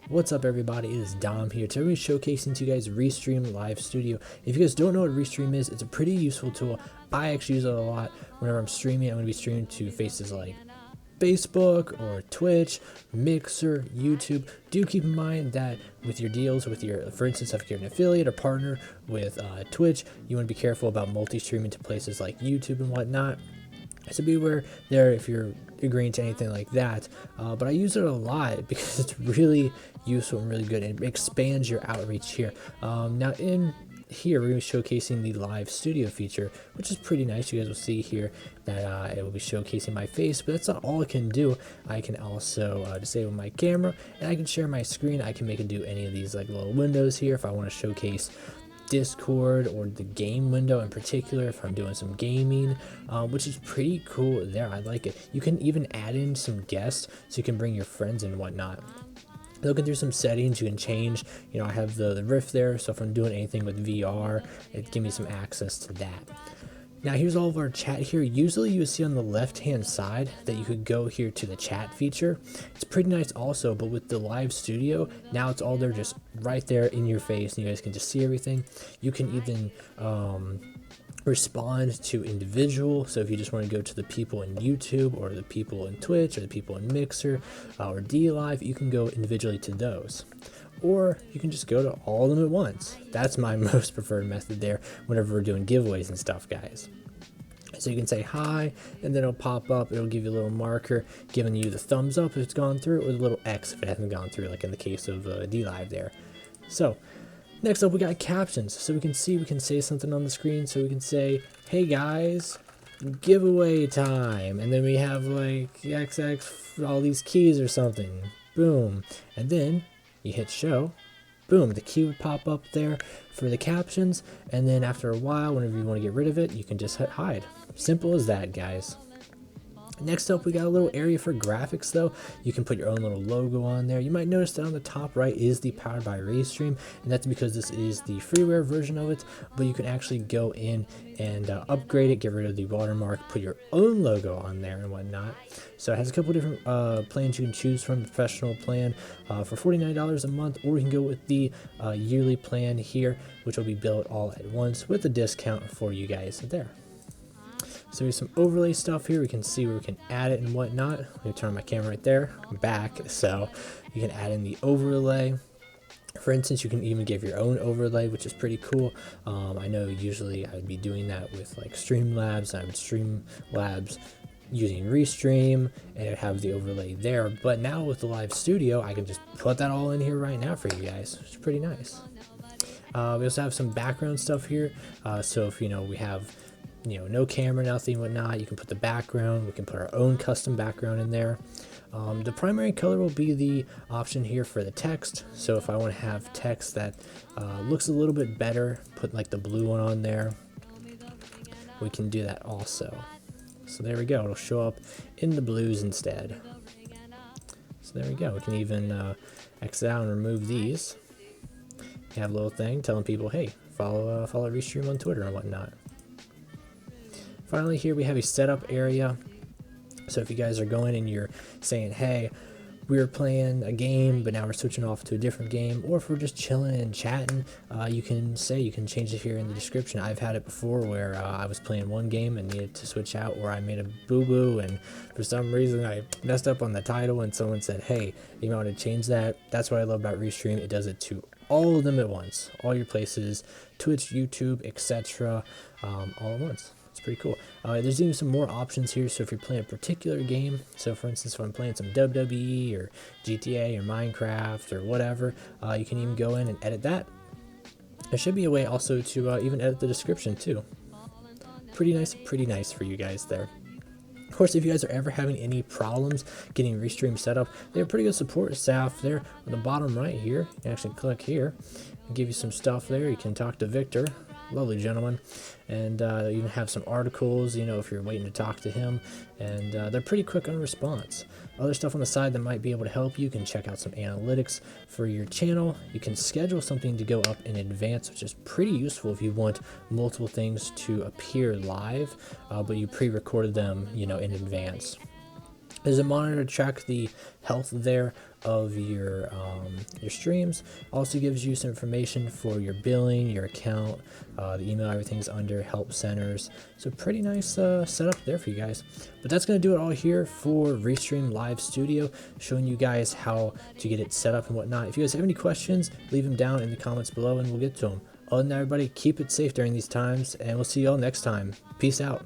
What's up, everybody? It is Dom here. Today we're showcasing to you guys Restream Live Studio. If you guys don't know what Restream is, it's a pretty useful tool. I actually use it a lot whenever I'm streaming. I'm going to be streaming to faces like Facebook or Twitch, Mixer, YouTube. Do keep in mind that with your deals, for instance, if you're an affiliate or partner with Twitch, you want to be careful about multi-streaming to places like YouTube and whatnot. So beware there if you're agreeing to anything like that. But I use it a lot because it's really useful and really good, and it expands your outreach here. Now in here we're going to be showcasing the live studio feature, which is pretty nice. You guys will see here that it will be showcasing my face, but that's not all it can do. I can also disable my camera, and I can share my screen. I can make it do any of these like little windows here if I want to showcase Discord or the game window in particular if I'm doing some gaming, which is pretty cool there. I like it. You can even add in some guests so you can bring your friends and whatnot. Looking through some settings, you can change, I have the Rift there, so if I'm doing anything with VR, it gives me some access to that. Now here's all of our chat here. Usually you would see on the left hand side that you could go here to the chat feature. It's pretty nice also, but with the live studio, now it's all there just right there in your face, and you guys can just see everything. You can even respond to individual, so if you just want to go to the people in YouTube or the people in Twitch or the people in Mixer or DLive, you can go individually to those. Or you can just go to all of them at once. That's my most preferred method there whenever we're doing giveaways and stuff, guys. So you can say hi, and then it'll pop up. It'll give you a little marker giving you the thumbs up if it's gone through, or the little X if it hasn't gone through, like in the case of DLive there. So next up, we got captions. So we can say something on the screen. So we can say, hey guys, giveaway time. And then we have like XX, all these keys or something. Boom. And then you hit show, boom, the key would pop up there for the captions, and then after a while, whenever you want to get rid of it, you can just hit hide. Simple as that, guys. Next up, we got a little area for graphics though. You can put your own little logo on there. You might notice that on the top right is the Powered by Restream, and that's because this is the freeware version of it, but you can actually go in and upgrade it, get rid of the watermark, put your own logo on there and whatnot. So it has a couple different plans you can choose from. The professional plan for $49 a month, or you can go with the yearly plan here, which will be billed all at once with a discount for you guys there. So here's some overlay stuff here. We can see where we can add it and whatnot. Let me turn my camera right there. I'm back. So you can add in the overlay. For instance, you can even give your own overlay, which is pretty cool. I know usually I would be doing that with like Streamlabs. I would Streamlabs using Restream and it have the overlay there. But now with the live studio, I can just put that all in here right now for you guys. It's pretty nice. We also have some background stuff here. So if we have no camera, nothing, whatnot, you can put the background. We can put our own custom background in there. The primary color will be the option here for the text. So if I want to have text that looks a little bit better, put like the blue one on there, we can do that also. So there we go, it'll show up in the blues instead. So there we go. We can even exit out and remove these. You have a little thing telling people, hey, follow Restream on Twitter and whatnot. Finally, here we have a setup area. So if you guys are going and you're saying, hey, we were playing a game, but now we're switching off to a different game, or if we're just chilling and chatting, you can change it here in the description. I've had it before where I was playing one game and needed to switch out, or I made a boo-boo, and for some reason I messed up on the title, and someone said, hey, you want to change that? That's what I love about Restream. It does it to all of them at once, all your places, Twitch, YouTube, etc., all at once. It's pretty cool. There's even some more options here. So if you're playing a particular game, so for instance, if I'm playing some WWE or GTA or Minecraft or whatever, you can even go in and edit that. There should be a way also to even edit the description too. Pretty nice for you guys there. Of course, if you guys are ever having any problems getting Restream set up, they have pretty good support staff there on the bottom right here. You can actually click here and give you some stuff there. You can talk to Victor, lovely gentleman, and you can have some articles, if you're waiting to talk to him, and they're pretty quick on response. Other stuff on the side that might be able to help you can check out some analytics for your channel. You can schedule something to go up in advance, which is pretty useful if you want multiple things to appear live, but you pre-recorded them, in advance. There's a monitor to track the health there of your streams. Also gives you some information for your billing, your account, the email, everything's under help centers. So pretty nice setup there for you guys. But that's going to do it all here for Restream Live Studio, showing you guys how to get it set up and whatnot. If you guys have any questions, leave them down in the comments below and we'll get to them. Other than that, everybody, keep it safe during these times, and we'll see you all next time. Peace out.